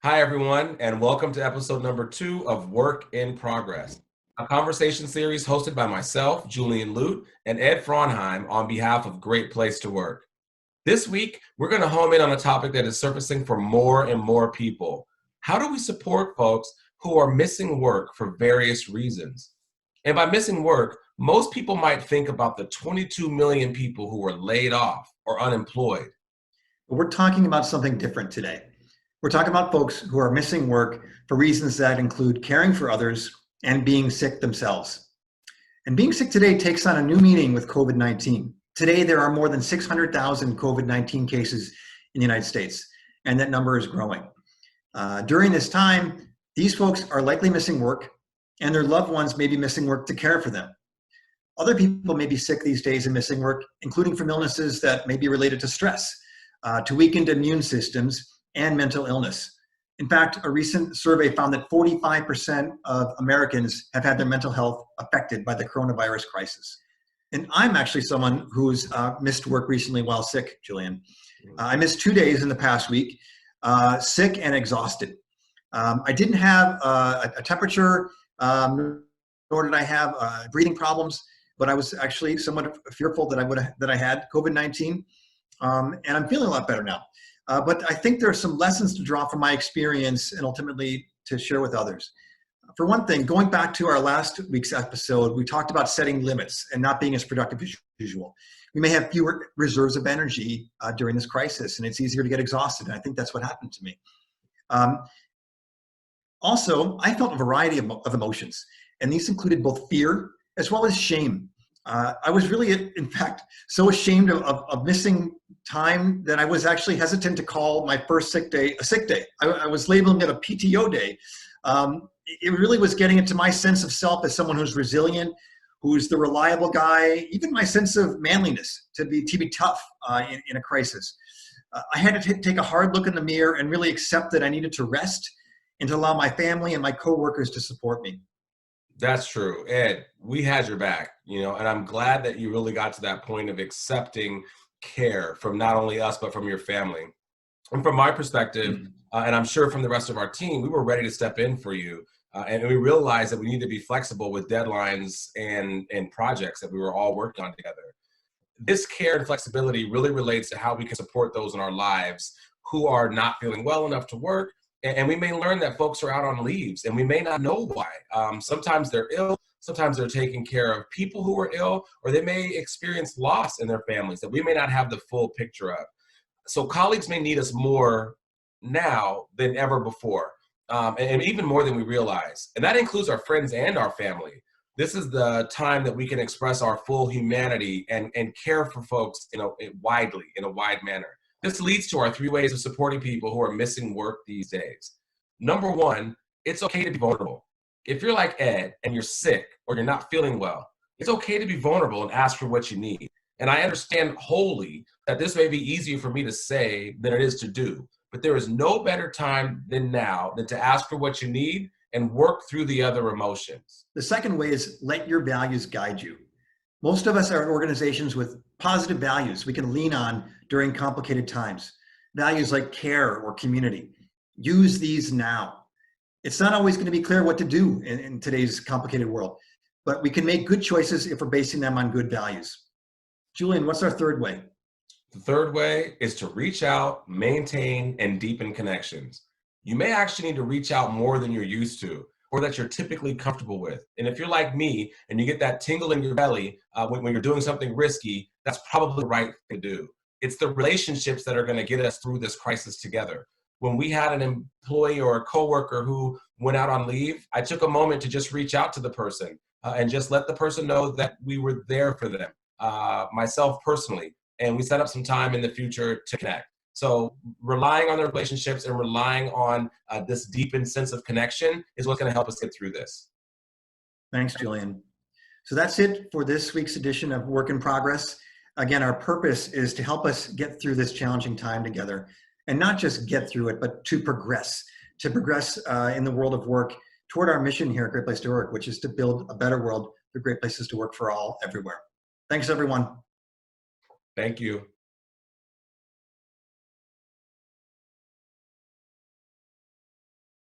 Hi, everyone, and welcome to episode number 2 of Work in Progress, a conversation series hosted by myself, Julian Lute, and Ed Frauenheim on behalf of Great Place to Work. This week, we're going to home in on a topic that is surfacing for more and more people. How do we support folks who are missing work for various reasons? And by missing work, most people might think about the 22 million people who were laid off or unemployed. But we're talking about something different today. We're talking about folks who are missing work for reasons that include caring for others and being sick themselves. And being sick today takes on a new meaning with COVID-19. Today, there are more than 600,000 COVID-19 cases in the United States, and that number is growing. During this time, these folks are likely missing work, and their loved ones may be missing work to care for them. Other people may be sick these days and missing work, including from illnesses that may be related to stress, to weakened immune systems, and mental illness. In fact, a recent survey found that 45% of Americans have had their mental health affected by the coronavirus crisis. And I'm actually someone who's missed work recently while sick, Julian. I missed 2 days in the past week, sick and exhausted. I didn't have a temperature, nor did I have breathing problems, but I was actually somewhat fearful that I had COVID-19, and I'm feeling a lot better now. But I think there are some lessons to draw from my experience and ultimately to share with others. For one thing, going back to our last week's episode, we talked about setting limits and not being as productive as usual. We may have fewer reserves of energy during this crisis, and it's easier to get exhausted. And I think that's what happened to me. Also, I felt a variety of emotions, and these included both fear as well as shame. I was really, in fact, so ashamed of missing time that I was actually hesitant to call my first sick day a sick day. I was labeling it a PTO day. It really was getting into my sense of self as someone who's resilient, who's the reliable guy, even my sense of manliness to be tough in a crisis. I had to take a hard look in the mirror and really accept that I needed to rest and to allow my family and my coworkers to support me. That's true. Ed, we had your back, and I'm glad that you really got to that point of accepting care from not only us, but from your family. And from my perspective, and I'm sure from the rest of our team, we were ready to step in for you. And we realized that we need to be flexible with deadlines and projects that we were all working on together. This care and flexibility really relates to how we can support those in our lives who are not feeling well enough to work. And we may learn that folks are out on leaves and we may not know why. Sometimes they're ill, sometimes they're taking care of people who are ill, or they may experience loss in their families that we may not have the full picture of. So colleagues may need us more now than ever before, and even more than we realize. And that includes our friends and our family. This is the time that we can express our full humanity and care for folks, widely, in a wide manner. This leads to our 3 ways of supporting people who are missing work these days. Number 1, it's okay to be vulnerable. If you're like Ed and you're sick or you're not feeling well, it's okay to be vulnerable and ask for what you need. And I understand wholly that this may be easier for me to say than it is to do, but there is no better time than now than to ask for what you need and work through the other emotions. The second way is let your values guide you. Most of us are in organizations with positive values we can lean on during complicated times. Values like care or community. Use these now. It's not always going to be clear what to do in today's complicated world, but we can make good choices if we're basing them on good values. Julian, what's our third way? The third way is to reach out, maintain, and deepen connections. You may actually need to reach out more than you're used to, or that you're typically comfortable with. And if you're like me and you get that tingle in your belly when you're doing something risky, that's probably the right thing to do. It's the relationships that are going to get us through this crisis together. When we had an employee or a coworker who went out on leave, I took a moment to just reach out to the person and just let the person know that we were there for them, myself personally. And we set up some time in the future to connect. So relying on the relationships and relying on this deepened sense of connection is what's going to help us get through this. Thanks, Julian. So that's it for this week's edition of Work in Progress. Again, our purpose is to help us get through this challenging time together, and not just get through it, but to progress in the world of work toward our mission here at Great Place to Work, which is to build a better world through great places to work for all everywhere. Thanks, everyone. Thank you.